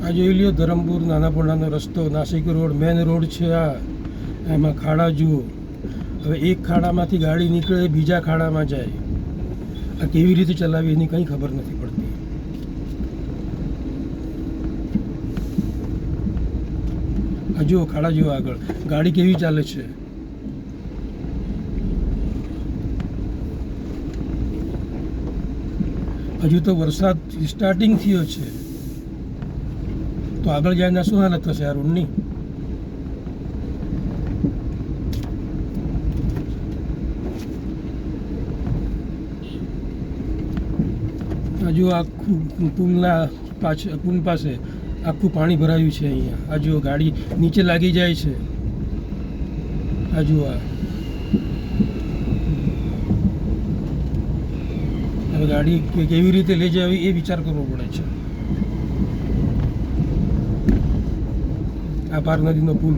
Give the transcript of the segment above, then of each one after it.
આ જોઈ લ્યો ધરમપુર નાના પોંડાનો રસ્તો, નાસિક રોડ, મેન રોડ છે આ. એમાં ખાડા જુઓ. હવે એક ખાડામાંથી ગાડી નીકળે બીજા ખાડામાં જાય. આ કેવી રીતે ચલાવી એની કંઈ ખબર નથી પડતી. આ જુઓ ખાડા જુઓ આગળ, ગાડી કેવી ચાલે છે. હજુ તો વરસાદ સ્ટાર્ટિંગ થયો છે, તો આગળ જઈને શું હાલત થશે આ રોડની. હજુ આખું પુલ પાસે આખું પાણી ભરાયું છે અહીંયા. આ જુઓ ગાડી નીચે લાગી જાય છે. આ જુઓ હવે ગાડી કેવી રીતે લઈ જવી એ વિચાર કરવો પડે છે. આ પાર નદીનો પુલ.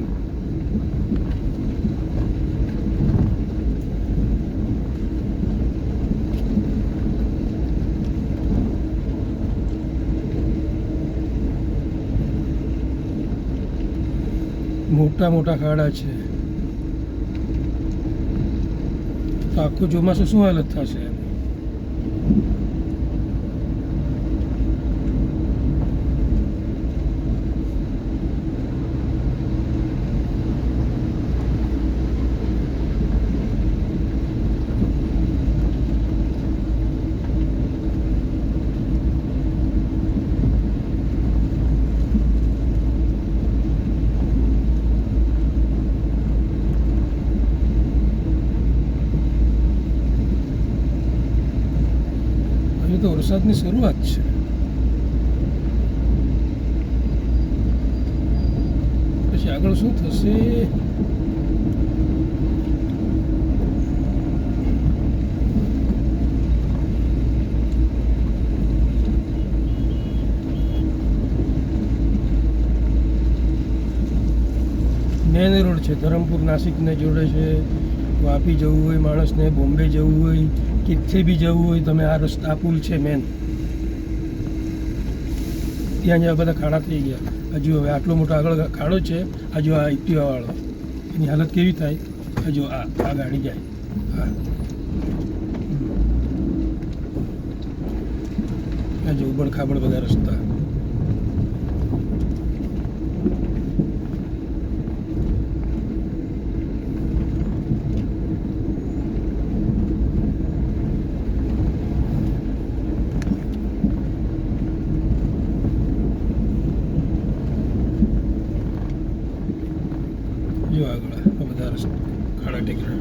મોટા મોટા ખાડા છે. તો આખું ચોમાસું શું હાલત થશે. તો વરસાદની શરૂઆત છે. પછી આગળ શું થશે. મેન રોડ છે, ધરમપુર નાસિકને જોડે છે. વાપી જવું હોય માણસને, બોમ્બે જવું હોય, કિત્થે બી જવું હોય તમે, આ રસ્તા પુલ છે મેન. ત્યાં જ્યાં બધા ખાડા થઈ ગયા. હજુ હવે આટલો મોટો આગળ ખાડો છે. હજુ આ એક્ટિવાવાળો, એની હાલત કેવી થાય. હજુ આ ગાડી જાય. હા હજુ ઉબડ ખાબડ બધા રસ્તા. જો આગળ બધા રસ્તા ખાડા ટેકરા.